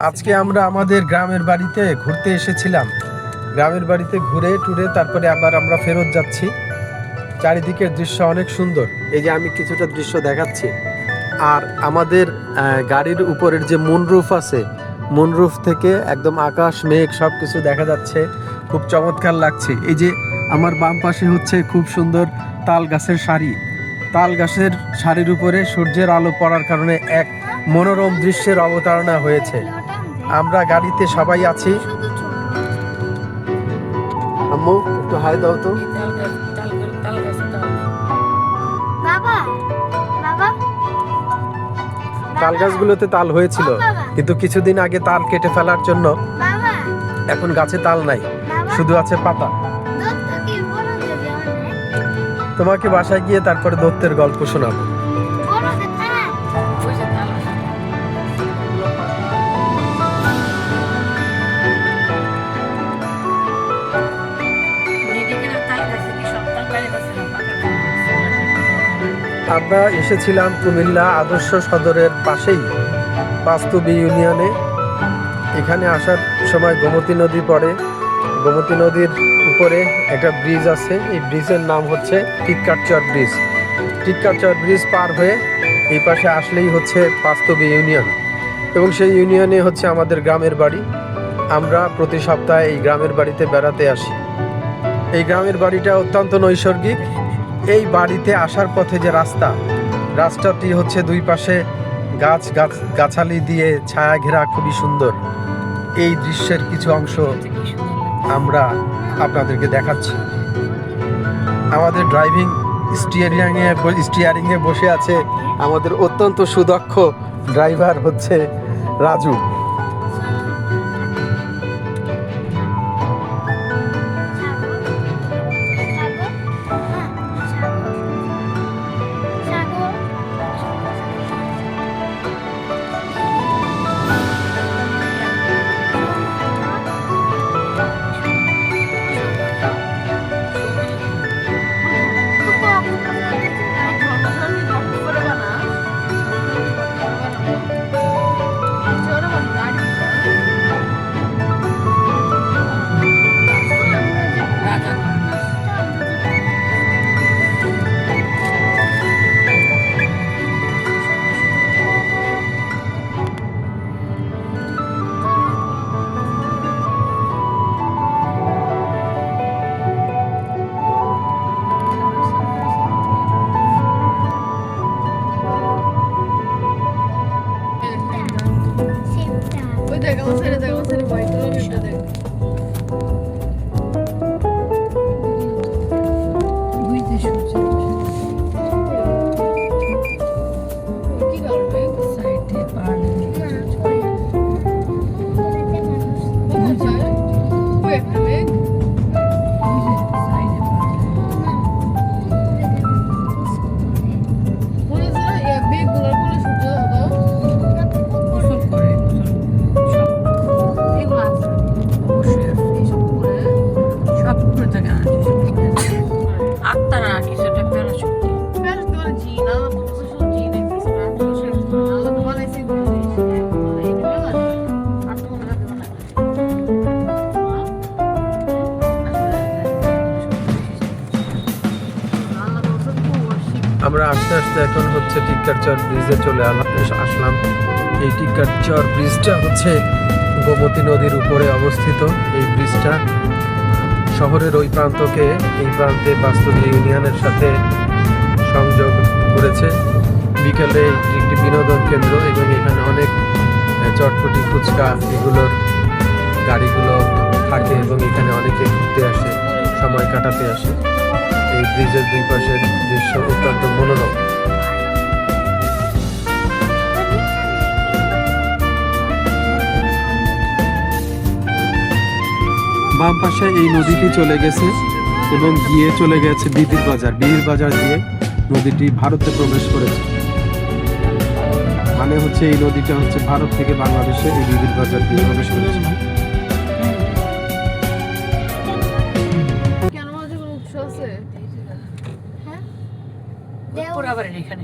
আজকে আমরা আমাদের গ্রামের বাড়িতে ঘুরতে এসেছিলাম। গ্রামের বাড়িতে ঘুরে টুরে তারপরে আবার আমরা ফেরত যাচ্ছি। চারিদিকের দৃশ্য অনেক সুন্দর। এই যে আমি কিছুটা দৃশ্য দেখাচ্ছি। আর আমাদের গাড়ির উপরের যে মুনরুফ আছে, মুনরুফ থেকে একদম আকাশ মেঘ সব কিছু দেখা যাচ্ছে। খুব চমৎকার লাগছে। এই যে আমার বাম পাশে হচ্ছে খুব সুন্দর তাল গাছের সারি। তাল গাছের সারির উপরে সূর্যের আলো পড়ার কারণে এক মনোরম দৃশ্যের অবতারণা হয়েছে। আমরা গাড়িতে সবাই আছি। আম্মু একটু হাই দাও তো। তাল গাছগুলোতে তাল হয়েছিল, কিন্তু কিছুদিন আগে তাল কেটে ফেলার জন্য এখন গাছে তাল নাই, শুধু আছে পাতা। তোমাকে বাসায় গিয়ে তারপরে দত্তের গল্প শোনাবো। আমরা এসেছিলাম কুমিল্লা আদর্শ সদরের পাশেই পাঁচতুবি ইউনিয়নে। এখানে আসার সময় গোমতী নদী পড়ে। গোমতী নদীর উপরে একটা ব্রিজ আছে, এই ব্রিজের নাম হচ্ছে টিটকারচর ব্রিজ। টিটকারচর ব্রিজ পার হয়ে এই পাশে আসলেই হচ্ছে পাঁচতুবি ইউনিয়ন, এবং সেই ইউনিয়নে হচ্ছে আমাদের গ্রামের বাড়ি। আমরা প্রতি সপ্তাহে এই গ্রামের বাড়িতে বেড়াতে আসি। এই গ্রামের বাড়িটা অত্যন্ত নৈসর্গিক। এই বাড়িতে আসার পথে যে রাস্তাটি হচ্ছে দুই পাশে গাছালি দিয়ে ছায়া ঘেরা, খুবই সুন্দর। এই দৃশ্যের কিছু অংশ আমরা আপনাদেরকে দেখাচ্ছি। আমাদের ড্রাইভিং স্টিয়ারিংয়ে বসে আছে আমাদের অত্যন্ত সুদক্ষ ড্রাইভার হচ্ছে রাজু। আমরা আস্তে আস্তে এখন হচ্ছে টিটকারচর ব্রিজে চলে আসলাম। এই টিটকারচর ব্রিজটা হচ্ছে গোমতী নদীর উপরে অবস্থিত। এই ব্রিজটা শহরের ওই প্রান্তকে এই প্রান্তে পাঁচতুবি ইউনিয়নের সাথে সংযোগ করেছে। বিকেলে একটি বিনোদন কেন্দ্র, এবং এখানে অনেক চটপটি ফুচকা এগুলোর গাড়িগুলো থাকে, এবং এখানে অনেকে ঘুরতে আসে, সময় কাটাতে আসে। এই ব্রিজের দুই পাশের দৃশ্য অত্যন্ত মনোরম। বাম পাশে এই নদীটি চলে গেছে এবং গিয়ে চলে গেছে বিদির বাজার। বিদির বাজার দিয়ে নদীটি ভারতে প্রবেশ করেছে। মানে হচ্ছে এই নদীটা হচ্ছে ভারত থেকে বাংলাদেশে এই বিদির বাজার দিয়ে প্রবেশ করেছে। পোড়াবাড়ির এখানে